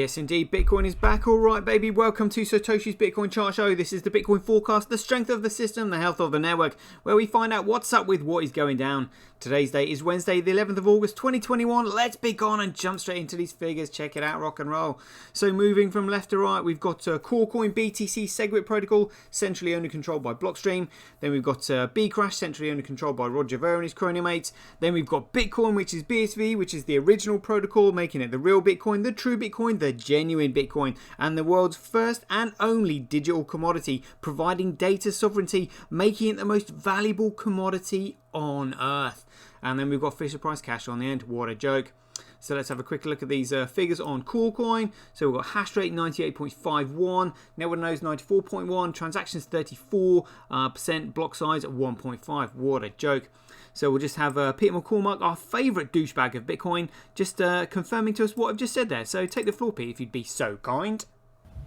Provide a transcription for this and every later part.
Yes, indeed. Bitcoin is back. All right, baby. Welcome to Satoshi's Bitcoin Chart Show. This is the Bitcoin forecast, the strength of the system, the health of the network, where we find out what's up with what is going down. Today's date is Wednesday, the 11th of August, 2021. Let's be gone and jump straight into these figures. Check it out, rock and roll. So moving from left to right, we've got Corecoin BTC SegWit protocol, centrally owned and controlled by Blockstream. Then we've got Bcrash, centrally owned and controlled by Roger Ver and his crony mates. Then we've got Bitcoin, which is BSV, which is the original protocol, making it the real Bitcoin, the true Bitcoin, the genuine Bitcoin, and the world's first and only digital commodity, providing data sovereignty, making it the most valuable commodity on earth. And then we've got Fisher Price Cash on the end. What a joke. So let's have a quick look at these figures on Corecoin. So we've got hash rate 98.51, network nodes 94.1, transactions 34%, block size at 1.5. What a joke. So we'll just have Peter McCormack, our favourite douchebag of Bitcoin, just confirming to us what I've just said there. So take the floor, Pete, if you'd be so kind.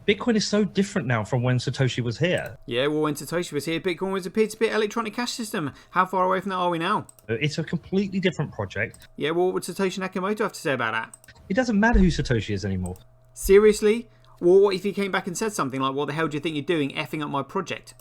Bitcoin is so different now from when Satoshi was here. Yeah, well, when Satoshi was here, Bitcoin was a peer-to-peer electronic cash system. How far away from that are we now? It's a completely different project. Yeah, well, what would Satoshi Nakamoto have to say about that? It doesn't matter who Satoshi is anymore. Seriously? Well, what if he came back and said something like, what the hell do you think you're doing, effing up my project?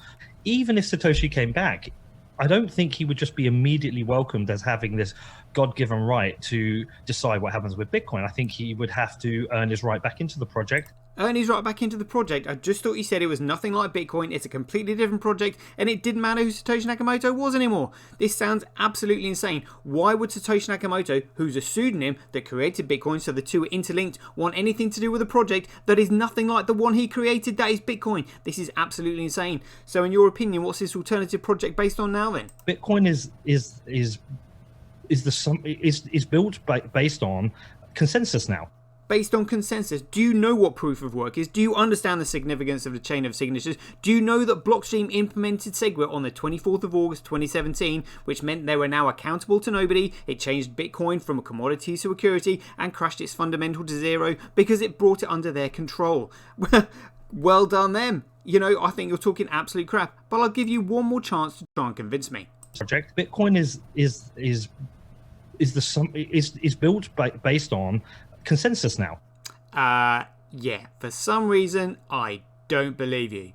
Even if Satoshi came back, I don't think he would just be immediately welcomed as having this God-given right to decide what happens with Bitcoin. I think he would have to earn his right back into the project. Earn his right back into the project. I just thought he said it was nothing like Bitcoin. It's a completely different project, and it didn't matter who Satoshi Nakamoto was anymore. This sounds absolutely insane. Why would Satoshi Nakamoto, who's a pseudonym that created Bitcoin, so the two are interlinked, want anything to do with a project that is nothing like the one he created, that is Bitcoin? This is absolutely insane. So in your opinion, what's this alternative project based on now then? Bitcoin is built based on consensus now. Based on consensus. Do you know what proof of work is? Do you understand the significance of the chain of signatures? Do you know that Blockstream implemented SegWit on the 24th of August 2017, which meant they were now accountable to nobody? It changed Bitcoin from a commodity to security and crashed its fundamental to zero because it brought it under their control. Well done them. You know, I think you're talking absolute crap, but I'll give you one more chance to try and convince me. Project Bitcoin is built based on consensus now. Yeah, for some reason I don't believe you.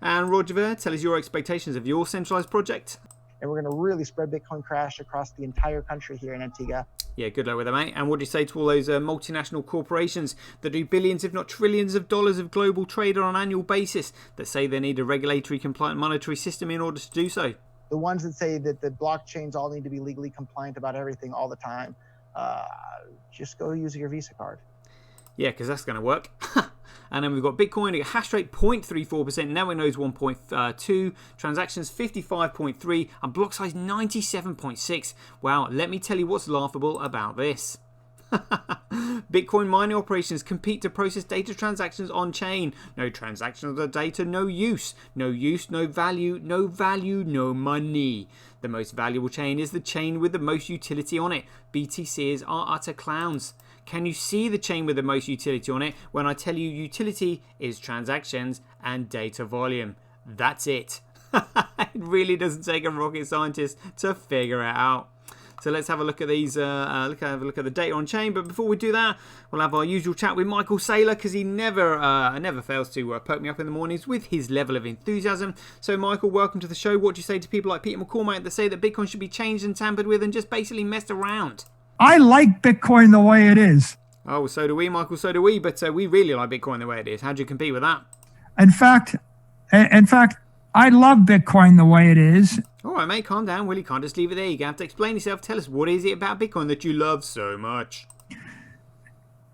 And Roger Ver, tell us your expectations of your centralized project. And we're going to really spread Bitcoin Crash across the entire country here in Antigua. Yeah, good luck with that, mate. And what do you say to all those multinational corporations that do billions, if not trillions of dollars of global trade on an annual basis, that say they need a regulatory compliant monetary system in order to do so? The ones that say that the blockchains all need to be legally compliant about everything all the time. Just go use your Visa card. Yeah, because that's going to work. And then we've got Bitcoin, hash rate 0.34%, network nodes 1.2, transactions 55.3, and block size 97.6. Wow, let me tell you what's laughable about this. Bitcoin mining operations compete to process data transactions on chain. No transaction of the data, no use. No use, no value, no value, no money. The most valuable chain is the chain with the most utility on it. BTCs are utter clowns. Can you see the chain with the most utility on it when I tell you utility is transactions and data volume? That's it. It really doesn't take a rocket scientist to figure it out. So let's have a look at these. Have a look at the data on chain. But before we do that, we'll have our usual chat with Michael Saylor, because he never fails to poke me up in the mornings with his level of enthusiasm. So Michael, welcome to the show. What do you say to people like Peter McCormack that say that Bitcoin should be changed and tampered with and just basically messed around? I like Bitcoin the way it is. Oh, so do we, Michael. So do we. But we really like Bitcoin the way it is. How do you compete with that? In fact, I love Bitcoin the way it is. All right, mate, calm down. Well, you can't just leave it there. You're going to have to explain yourself. Tell us, what is it about Bitcoin that you love so much?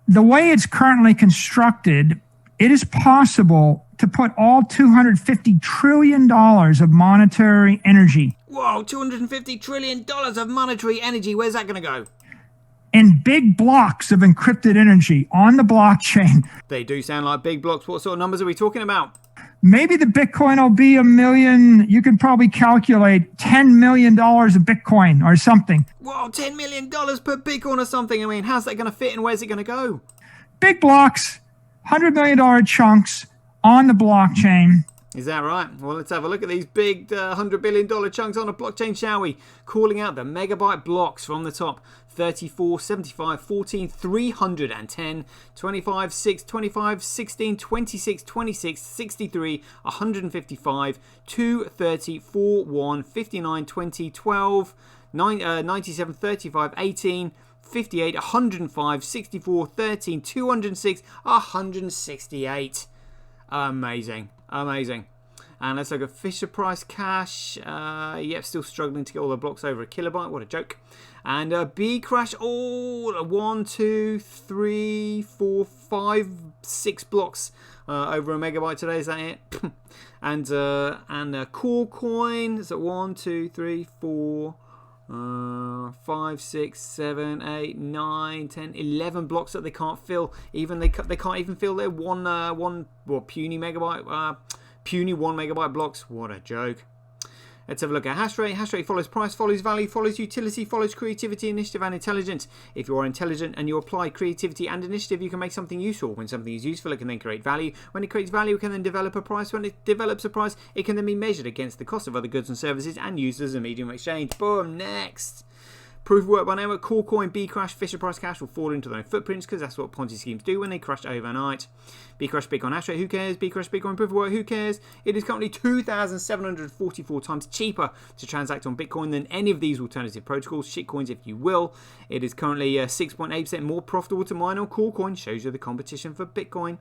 The way it's currently constructed, it is possible to put all $250 trillion of monetary energy. Whoa, $250 trillion of monetary energy. Where's that going to go? In big blocks of encrypted energy on the blockchain. They do sound like big blocks. What sort of numbers are we talking about? Maybe the Bitcoin will be $1 million. You can probably calculate $10 million of Bitcoin or something. Whoa, $10 million per Bitcoin or something. I mean, how's that going to fit and where's it going to go? Big blocks, $100 million chunks on the blockchain. Is that right? Well, let's have a look at these big $100 billion chunks on a blockchain, shall we? Calling out the megabyte blocks from the top. 34, 75, 14, 310, 25, 6, 25, 16, 26, 26, 63, 155, 2, 30, 4, 1, 59, 20, 12, 97, 35, 18, 58, 105, 64, 13, 206, 168. Amazing. Amazing. And let's look at Fisher Price Cash. Yep, still struggling to get all the blocks over a kilobyte. What a joke. And Bcrash, 1, 2, 3, 4, 5, 6 blocks over a megabyte today. Is that it? and Coolcoin is at 1, 2, 3, 4, 5, 6, 7, 8, 9, 10, 11 blocks that they can't fill. Even they can't even fill their puny 1 megabyte blocks. What a joke. Let's have a look at hash rate. Hash rate follows price, follows value, follows utility, follows creativity, initiative, and intelligence. If you are intelligent and you apply creativity and initiative, you can make something useful. When something is useful, it can then create value. When it creates value, it can then develop a price. When it develops a price, it can then be measured against the cost of other goods and services and used as a medium of exchange. Boom, next. Proof of work by network. Coolcoin, Bcrash, Fisher Price Cash will fall into their own footprints because that's what Ponzi schemes do when they crash overnight. Bcrash, Bitcoin hash rate, who cares? Bcrash, Bitcoin proof of work, who cares? It is currently 2,744 times cheaper to transact on Bitcoin than any of these alternative protocols, shitcoins if you will. It is currently 6.8% more profitable to mine on Coolcoin. Shows you the competition for Bitcoin.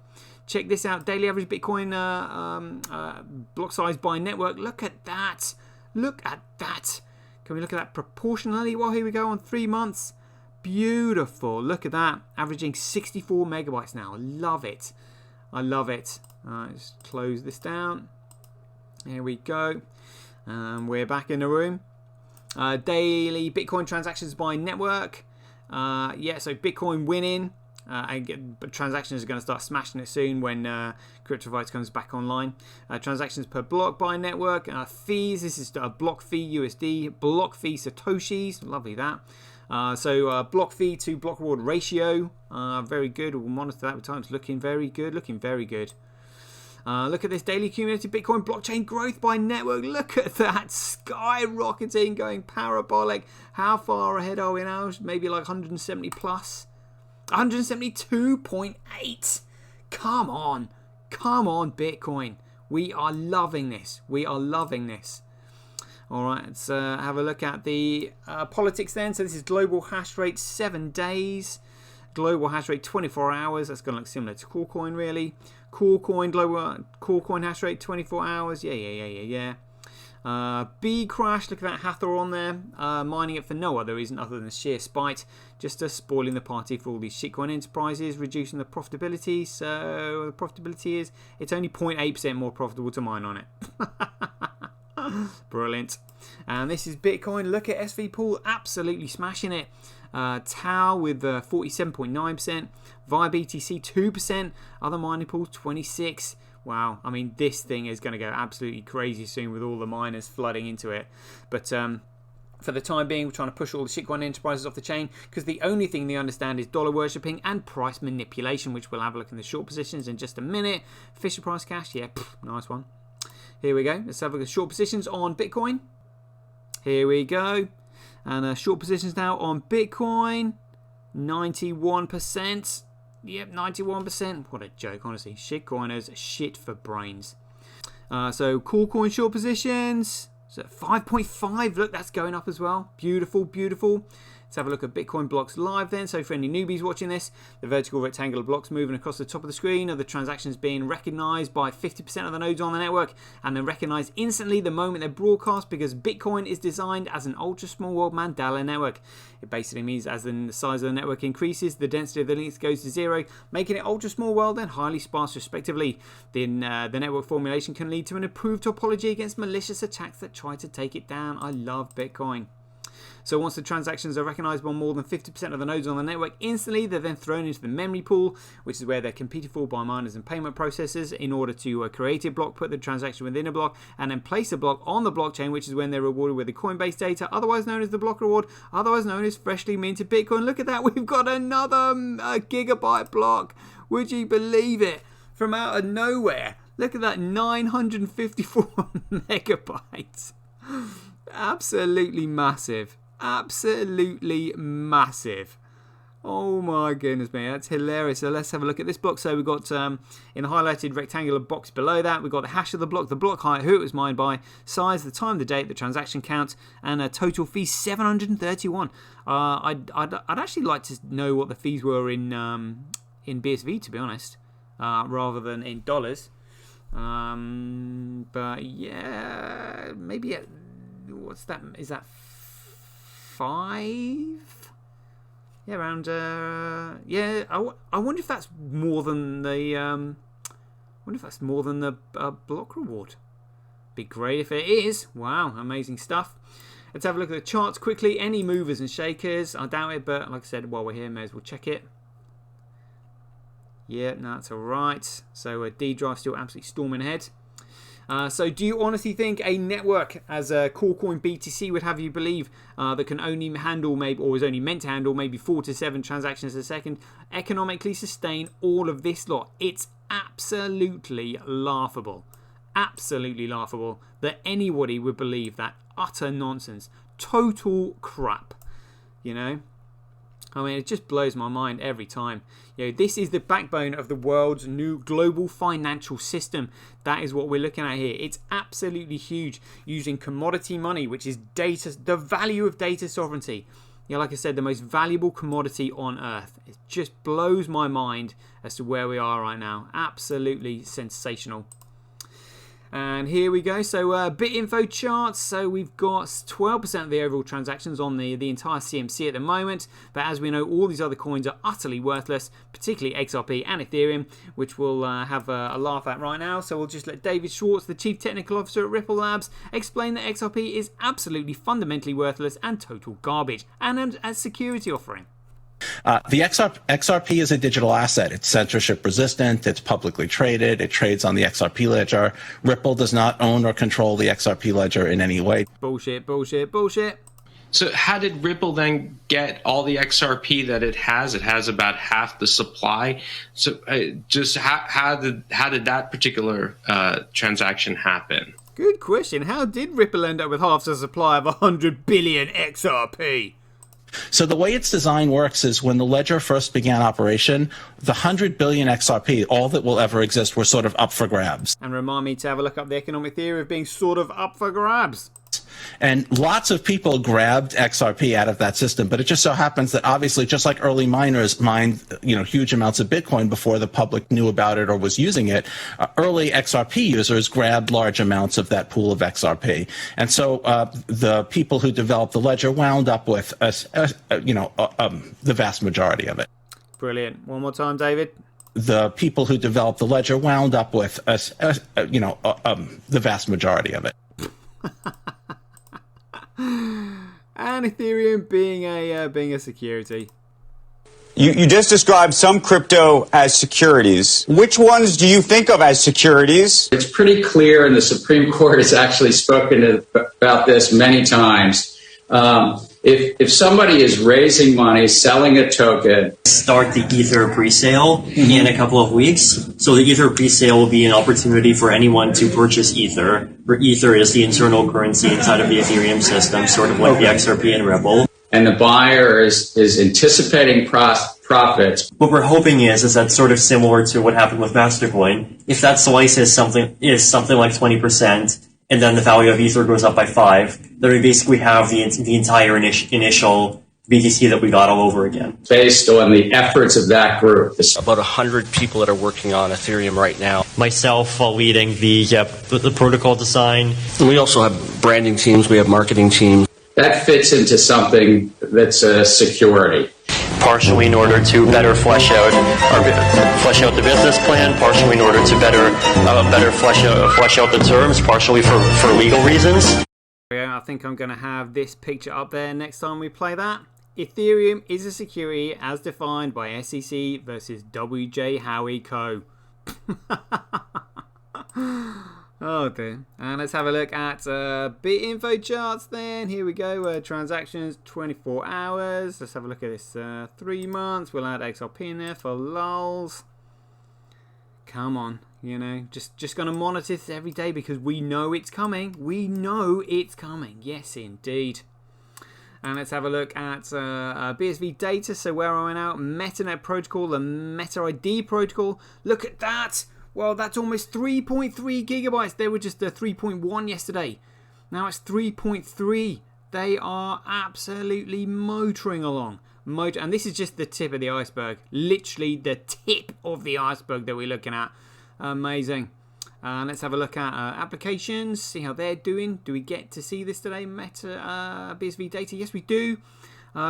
Check this out. Daily average Bitcoin block size by network. Look at that. Look at that. Can we look at that proportionally? Well, here we go on 3 months. Beautiful. Look at that. Averaging 64 megabytes now. I love it. I love it. Let's close this down. Here we go. We're back in the room. Daily Bitcoin transactions by network. So Bitcoin winning. Transactions are going to start smashing it soon when CryptoVites comes back online. Transactions per block by network. Fees. This is a block fee USD. Block fee Satoshis. Lovely that. Block fee to block reward ratio. Very good. We'll monitor that with time. It's looking very good. Looking very good. Look at this daily cumulative Bitcoin blockchain growth by network. Look at that. Skyrocketing, going parabolic. How far ahead are we now? Maybe like 170 plus. 172.8. Come on. Come on, Bitcoin. We are loving this. We are loving this. All right, let's have a look at the politics then. So this is global hash rate 7 days. Global hash rate 24 hours. That's going to look similar to Coolcoin, really. Coolcoin, global Coolcoin hash rate 24 hours. Yeah. Bcrash, look at that Hathor on there, mining it for no other reason other than sheer spite, just spoiling the party for all these shitcoin enterprises, reducing the profitability. So the profitability is it's only 0.8% more profitable to mine on it. Brilliant. And this is Bitcoin. Look at SV Pool, absolutely smashing it. Tau with 47.9%, Vibe BTC 2%, other mining pools 26%. Wow, I mean, this thing is going to go absolutely crazy soon with all the miners flooding into it. But for the time being, we're trying to push all the shitcoin enterprises off the chain because the only thing they understand is dollar worshipping and price manipulation, which we'll have a look in the short positions in just a minute. Fisher Price Cash, yeah, nice one. Here we go. Let's have a look at short positions on Bitcoin. Here we go. And short positions now on Bitcoin, 91%. Yep, 91%. What a joke, honestly. Shitcoiners, shit for brains. So Coolcoin short positions. So 5.5. Look, that's going up as well. Beautiful, beautiful. Let's have a look at Bitcoin blocks live then. So for any newbies watching this, the vertical rectangular blocks moving across the top of the screen are the transactions being recognized by 50% of the nodes on the network, and they're recognized instantly the moment they're broadcast because Bitcoin is designed as an ultra small world Mandela network. It basically means as the size of the network increases, the density of the links goes to 0, making it ultra small world and highly sparse respectively. Then the network formulation can lead to an improved topology against malicious attacks that try to take it down. I love Bitcoin. So once the transactions are recognized by more than 50% of the nodes on the network instantly, they're then thrown into the memory pool, which is where they're competed for by miners and payment processors in order to create a block, put the transaction within a block, and then place a block on the blockchain, which is when they're rewarded with the Coinbase data, otherwise known as the block reward, otherwise known as freshly minted Bitcoin. Look at that, we've got another gigabyte block. Would you believe it? From out of nowhere. Look at that, 954 megabytes. Absolutely massive. Absolutely massive. Oh my goodness me, that's hilarious. So let's have a look at this block. So we've got in the highlighted rectangular box below that, we've got the hash of the block height, who it was mined by, size, the time, the date, the transaction count, and a total fee 731. I'd actually like to know what the fees were in BSV, to be honest, rather than in dollars. But yeah, maybe what's that? Is that 5? Yeah, around. Yeah, I wonder if that's more than the. Block reward. Be great if it is. Wow, amazing stuff. Let's have a look at the charts quickly. Any movers and shakers? I doubt it, but like I said, while we're here, may as well check it. Yeah, no, that's all right. So D Drive still absolutely storming ahead. So do you honestly think a network as a Corecoin BTC would have you believe that can only handle maybe, or is only meant to handle maybe 4 to 7 transactions a second, economically sustain all of this lot? It's absolutely laughable. Absolutely laughable that anybody would believe that utter nonsense. Total crap. You know? I mean, it just blows my mind every time. You know, this is the backbone of the world's new global financial system. That is what we're looking at here. It's absolutely huge, using commodity money, which is data, the value of data sovereignty. You know, like I said, the most valuable commodity on earth. It just blows my mind as to where we are right now. Absolutely sensational. And here we go. So BitInfo charts. So we've got 12% of the overall transactions on the entire CMC at the moment. But as we know, all these other coins are utterly worthless, particularly XRP and Ethereum, which we'll have a laugh at right now. So we'll just let David Schwartz, the Chief Technical Officer at Ripple Labs, explain that XRP is absolutely fundamentally worthless and total garbage, and as security offering. The XRP is a digital asset. It's censorship resistant. It's publicly traded. It trades on the XRP ledger. Ripple does not own or control the XRP ledger in any way. Bullshit, bullshit, bullshit. So how did Ripple then get all the XRP that it has? It has about half the supply. So just how did that particular transaction happen? Good question. How did Ripple end up with half the supply of 100 billion XRP? So the way its design works is when the ledger first began operation, the 100 billion XRP, all that will ever exist, were sort of up for grabs. And remind me to have a look up the economic theory of being sort of up for grabs. And lots of people grabbed XRP out of that system, but it just so happens that obviously, just like early miners mined, huge amounts of Bitcoin before the public knew about it or was using it, early XRP users grabbed large amounts of that pool of XRP. And so the people who developed the ledger wound up with, the vast majority of it. Brilliant. One more time, David. The people who developed the ledger wound up with, the vast majority of it. And Ethereum being a security. You just described some crypto as securities. Which ones do you think of as securities? It's pretty clear, and the Supreme Court has actually spoken about this many times. If somebody is raising money, selling a token, start the Ether presale in a couple of weeks. So the Ether presale will be an opportunity for anyone to purchase Ether. For Ether is the internal currency inside of the Ethereum system, sort of like the XRP and Ripple. And the buyer is anticipating profits. What we're hoping is that sort of similar to what happened with Mastercoin. If that slice is something like 20%, and then the value of Ether goes up by 5, then we basically have the entire initial BTC that we got all over again. Based on the efforts of that group. About 100 people that are working on Ethereum right now. Myself leading the protocol design. And we also have branding teams, we have marketing teams. That fits into something that's a security. Partially in order to better flesh out the business plan, partially in order to better flesh out the terms, partially for legal reasons. I think I'm going to have this picture up there next time we play that. Ethereum is a security as defined by SEC versus WJ Howie Co. Oh dear. And let's have a look at BitInfo charts then. Here we go. Transactions 24 hours. Let's have a look at this 3 months. We'll add XRP in there for lulz. Come on. You know, just going to monitor this every day because we know it's coming. We know it's coming. Yes, indeed. And let's have a look at BSV data. So where are we now? MetaNet protocol, the Meta ID protocol. Look at that. Well, that's almost 3.3 gigabytes. They were just 3.1 yesterday. Now it's 3.3. They are absolutely motoring along. And this is just the tip of the iceberg. Literally the tip of the iceberg that we're looking at. Amazing. Let's have a look at applications, see how they're doing. Do we get to see this today? Meta BSV data? Yes, we do.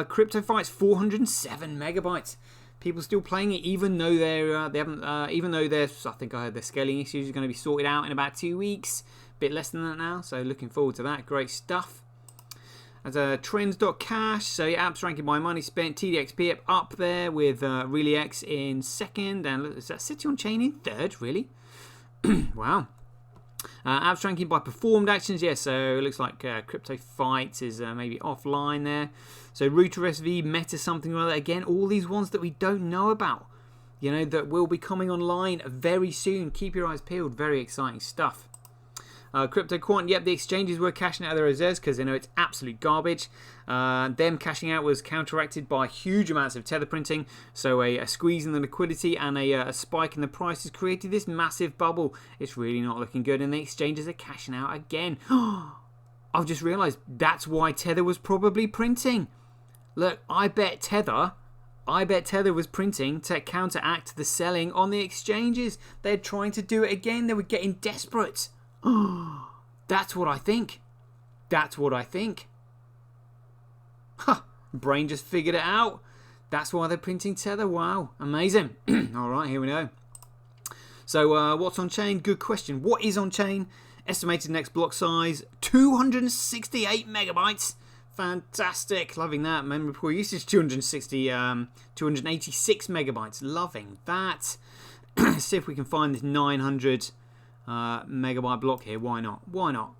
Crypto Fights 407 megabytes. People still playing it, even though they haven't. Even though I think I heard their scaling issues are going to be sorted out in about 2 weeks. A bit less than that now. So looking forward to that. Great stuff. As trends.cash, so your apps ranking by money spent. TDXP up there with ReallyX in second, and is that City on Chain in third? Really? Wow. Apps ranking by performed actions, yes. So it looks like Crypto Fights is maybe offline there. So Router SV, Meta something or other. Again, all these ones that we don't know about, you know, that will be coming online very soon. Keep your eyes peeled. Very exciting stuff. Crypto Quant, yep, the exchanges were cashing out their reserves because they know it's absolute garbage. Them cashing out was counteracted by huge amounts of tether printing, so a squeeze in the liquidity and a spike in the prices created this massive bubble. It's really not looking good, and the exchanges are cashing out again. I've just realised that's why Tether was probably printing. Look, I bet Tether was printing to counteract the selling on the exchanges. They're trying to do it again. They were getting desperate. That's what I think. That's what I think. Brain just figured it out. That's why they're printing Tether. Wow, amazing. Alright, here we go. So what's on chain? Good question. What is on chain? Estimated next block size 268 megabytes. Fantastic. Loving that. Memory pool usage 286 megabytes. Loving that. Let's see if we can find this 900 megabyte block here. Why not? Why not?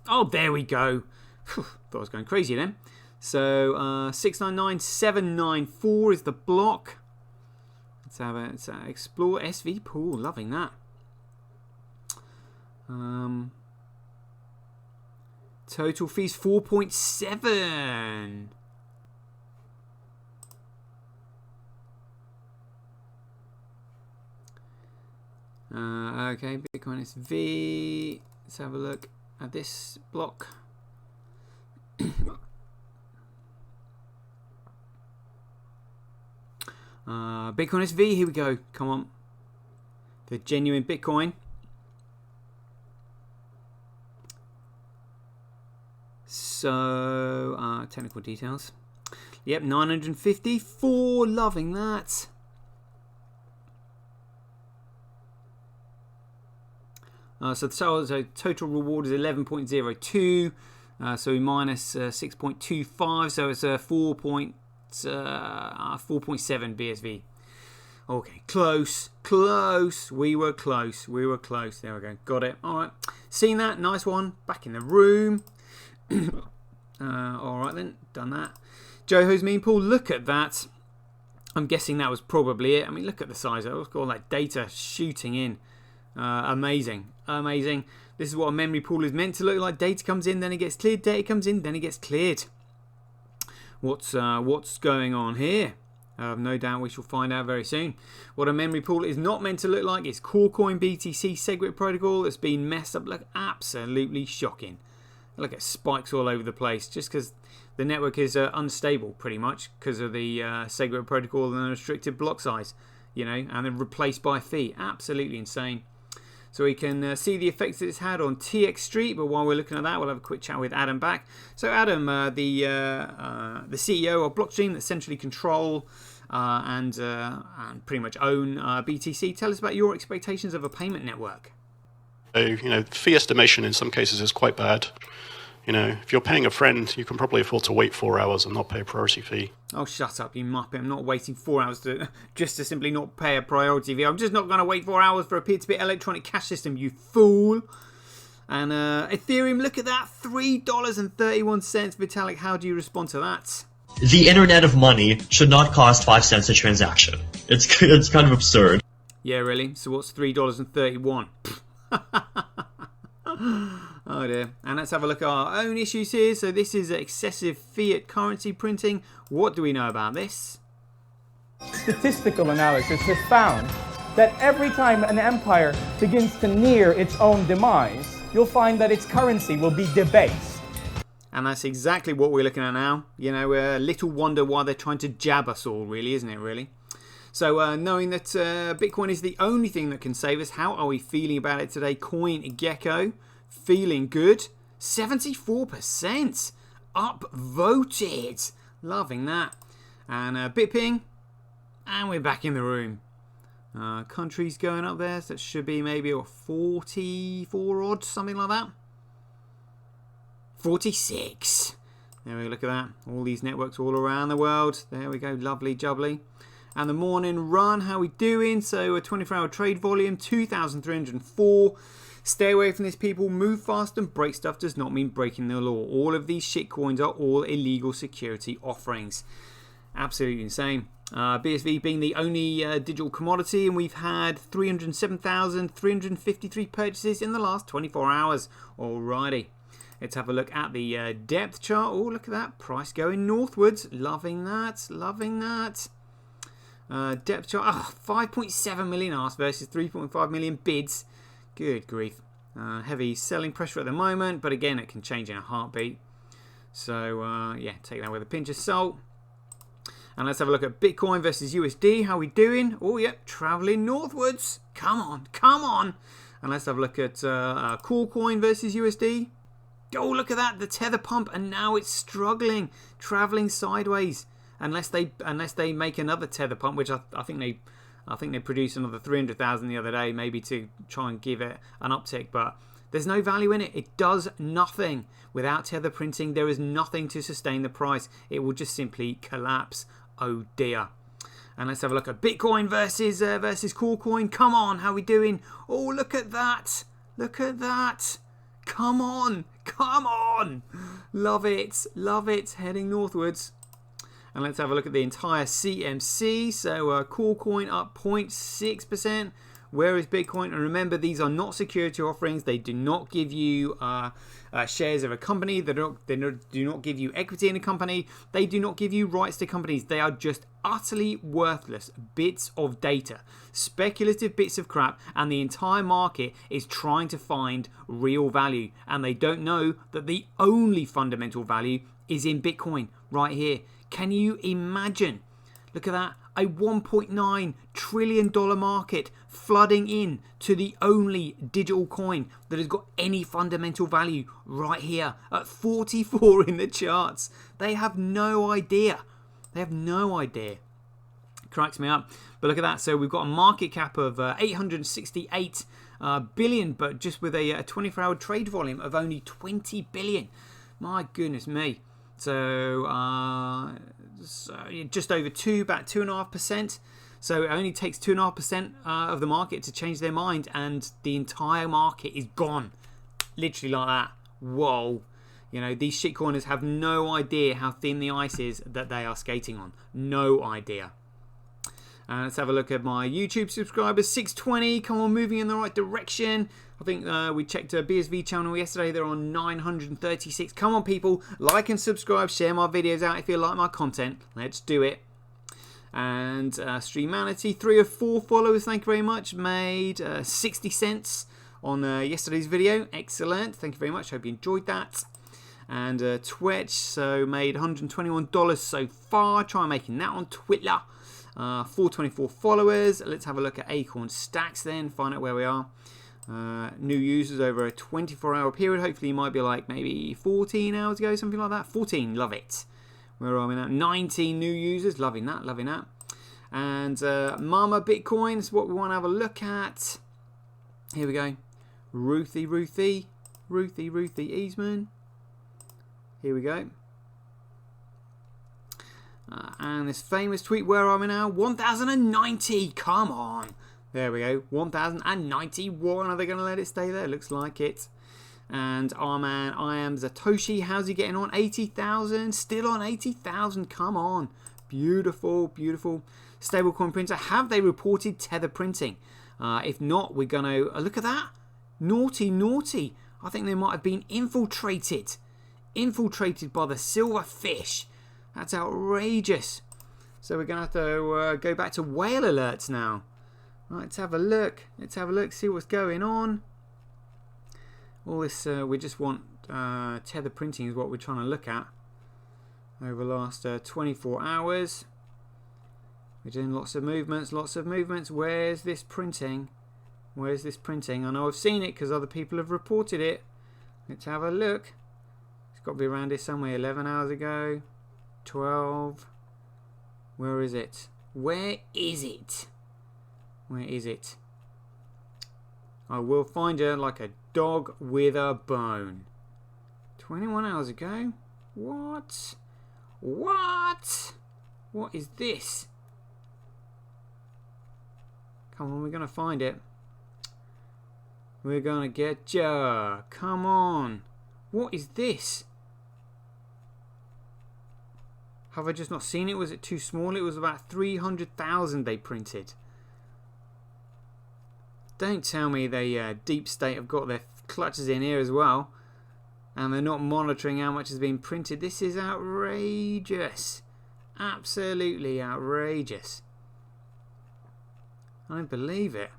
Oh, there we go. Thought I was going crazy then. So 699794 is the block. Let's have it. Let's explore SV pool. Loving that. Total fees 4.7. Okay, Bitcoin SV. Let's have a look at this block. Bitcoin SV, here we go. Come on. The genuine Bitcoin. So, technical details. Yep, 954. Loving that. So the total reward is 11.02. So we minus 6.25. So it's a 4.7 BSV. Okay, close. We were close. There we go. Got it. All right. Seen that? Nice one. Back in the room. All right then. Done that. Joho's meme pool. Look at that. I'm guessing that was probably it. I mean, look at the size of it. Look at all that data shooting in. Amazing. This is what a memory pool is meant to look like. Data comes in, then it gets cleared. Data comes in, then it gets cleared. What's going on here? No doubt we shall find out very soon. What a memory pool is not meant to look like is Corecoin BTC SegWit protocol that's been messed up. Look, absolutely shocking. Look at spikes all over the place just because the network is unstable pretty much because of the SegWit protocol and the restricted block size, you know, and then replaced by fee. Absolutely insane. So we can see the effects that it's had on TX Street, but while we're looking at that, we'll have a quick chat with Adam back. So Adam, the CEO of Blockstream that centrally control and pretty much own BTC. Tell us about your expectations of a payment network. So, you know, fee estimation in some cases is quite bad. You know, if you're paying a friend, you can probably afford to wait 4 hours and not pay a priority fee. Oh, shut up, you muppet. I'm not waiting 4 hours just to simply not pay a priority fee. I'm just not going to wait 4 hours for a peer-to-peer electronic cash system, you fool. And Ethereum, look at that, $3.31. Vitalik, how do you respond to that? The internet of money should not cost 5 cents a transaction. It's kind of absurd. Yeah, really? So what's $3.31? Oh dear. And let's have a look at our own issues here. So this is excessive fiat currency printing. What do we know about this? Statistical analysis has found that every time an empire begins to near its own demise, you'll find that its currency will be debased. And that's exactly what we're looking at now. You know, little wonder why they're trying to jab us all, really, isn't it, really? So knowing that Bitcoin is the only thing that can save us, how are we feeling about it today? CoinGecko, feeling good. 74% upvoted. Loving that. And BitPing, and we're back in the room. Countries going up there, so that should be maybe 44 odd, something like that. 46. There we go, look at that. All these networks all around the world. There we go, lovely jubbly. And the morning run, how we doing? So a 24-hour trade volume, 2,304. Stay away from this, people. Move fast and break stuff does not mean breaking the law. All of these shitcoins are all illegal security offerings. Absolutely insane. BSV being the only digital commodity, and we've had 307,353 purchases in the last 24 hours. Alrighty. Let's have a look at the depth chart. Oh, look at that. Price going northwards. Loving that. Loving that. Depth chart. 5.7 million asks versus 3.5 million bids. Good grief. Heavy selling pressure at the moment, but again, it can change in a heartbeat. So, yeah, take that with a pinch of salt. And let's have a look at Bitcoin versus USD. How are we doing? Oh, yep, traveling northwards. Come on, come on. And let's have a look at Coolcoin versus USD. Oh, look at that, the tether pump, and now it's struggling, traveling sideways. Unless they make another tether pump, which I think they produced another 300,000 the other day, maybe to try and give it an uptick. But there's no value in it. It does nothing. Without tether printing, there is nothing to sustain the price. It will just simply collapse. Oh dear. And let's have a look at Bitcoin versus Coolcoin. Come on, how are we doing? Oh, look at that. Look at that. Come on. Come on. Love it. Love it. Heading northwards. And let's have a look at the entire CMC. So Coolcoin up 0.6%. Where is Bitcoin? And remember, these are not security offerings. They do not give you shares of a company. They do not give you equity in a company. They do not give you rights to companies. They are just utterly worthless bits of data, speculative bits of crap, and the entire market is trying to find real value. And they don't know that the only fundamental value is in Bitcoin right here. Can you imagine? Look at that. A $1.9 trillion market flooding in to the only digital coin that has got any fundamental value right here at 44 in the charts. They have no idea. They have no idea. Cracks me up. But look at that. So we've got a market cap of 868 billion, but just with a 24-hour trade volume of only 20 billion. My goodness me. So just over about 2.5%. So it only takes 2.5% of the market to change their mind, and the entire market is gone, literally like that. Whoa! You know, these shitcoiners have no idea how thin the ice is that they are skating on. No idea. Let's have a look at my YouTube subscribers. 620. Come on, moving in the right direction. I think we checked a BSV channel yesterday. They're on 936. Come on, people. Like and subscribe. Share my videos out if you like my content. Let's do it. And Streamanity, 3 of 4 followers. Thank you very much. Made 60 cents on yesterday's video. Excellent. Thank you very much. Hope you enjoyed that. And Twitch, so made $121 so far. Try making that on Twitter. 424 followers. Let's have a look at Acorn Stacks then, find out where we are. New users over a 24-hour period. Hopefully you might be like maybe 14 hours ago, something like that. 14, love it. Where are we now? 19 new users, loving that, loving that. And Mama Bitcoin is what we want to have a look at. Here we go. Ruthie Eastman. Here we go. And this famous tweet, where are we now? 1,090, come on. There we go, 1,091. Are they going to let it stay there? Looks like it. And our man, I am Satoshi. How's he getting on? 80,000, still on 80,000, come on. Beautiful, beautiful. Stablecoin printer, have they reported tether printing? If not, we're going to... look at that. Naughty, naughty. I think they might have been infiltrated. Infiltrated by the silver fish. That's outrageous. So we're going to have to go back to whale alerts now. Right, let's have a look. Let's have a look, see what's going on. All this, we just want tether printing is what we're trying to look at. Over the last 24 hours. We're doing lots of movements, lots of movements. Where's this printing? Where's this printing? I know I've seen it because other people have reported it. Let's have a look. It's got to be around here somewhere. 11 hours ago. 12. Where is it? Where is it? Where is it? I will find her like a dog with a bone. 21 hours ago? What? What? What is this? Come on, we're going to find it. We're going to get ya. Come on. What is this? Have I just not seen it? Was it too small? It was about 300,000 they printed. Don't tell me they Deep State have got their clutches in here as well. And they're not monitoring how much has been printed. This is outrageous. Absolutely outrageous. I don't believe it.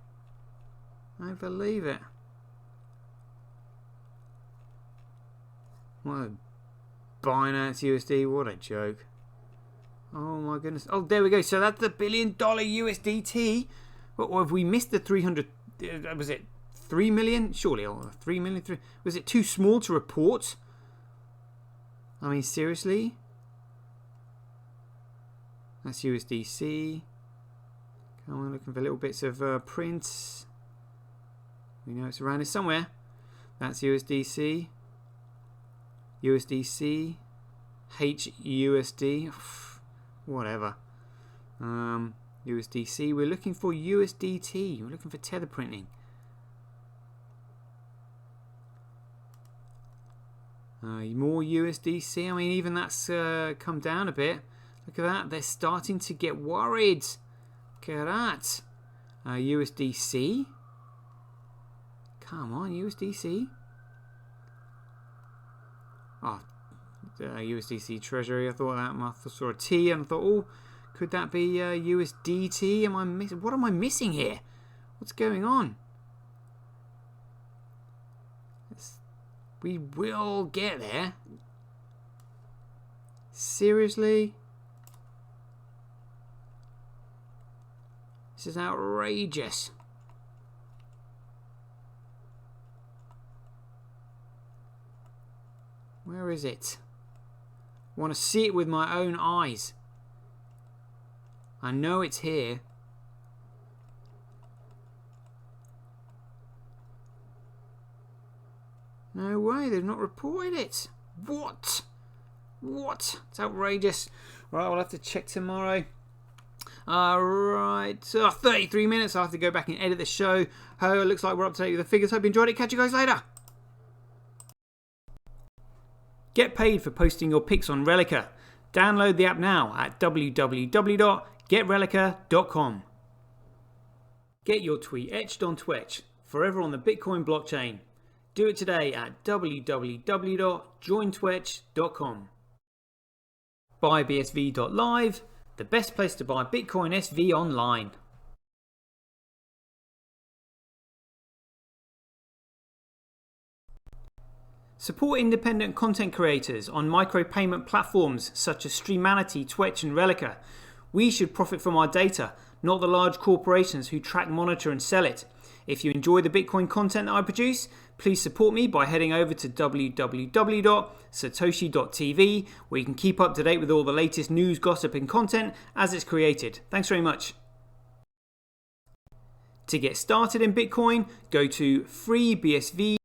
I don't believe it. What a Binance USD. What a joke. Oh my goodness. Oh, there we go. So that's the $1 billion USDT. What have we missed the 300? Was it 3 million? Surely, 3 million. Was it too small to report? I mean, seriously? That's USDC. Come on, looking for little bits of prints. We know it's around here somewhere. That's USDC. USDC. HUSD. Whatever. USDC. We're looking for USDT. We're looking for tether printing. More USDC. I mean, even that's come down a bit. Look at that. They're starting to get worried. Look at that. USDC. Come on, USDC. Oh, USDC Treasury. I thought that. I saw a T and I thought, oh, could that be USDT? Am I missing? What am I missing here? What's going on? We will get there. Seriously? This is outrageous. Where is it? I want to see it with my own eyes. I know it's here. No way, they've not reported it. What? What? It's outrageous. Right, we'll have to check tomorrow. Alright, so 33 minutes. I'll have to go back and edit the show. Oh, it looks like we're up to date with the figures. Hope you enjoyed it. Catch you guys later. Get paid for posting your pics on Relica. Download the app now at www.getrelica.com. Get your tweet etched on Twitch, forever on the Bitcoin blockchain. Do it today at www.jointwitch.com. BuyBSV.live, the best place to buy Bitcoin SV online. Support independent content creators on micropayment platforms such as Streamanity, Twitch and Relica. We should profit from our data, not the large corporations who track, monitor and sell it. If you enjoy the Bitcoin content that I produce, please support me by heading over to www.satoshi.tv, where you can keep up to date with all the latest news, gossip and content as it's created. Thanks very much. To get started in Bitcoin, go to freebsv.io.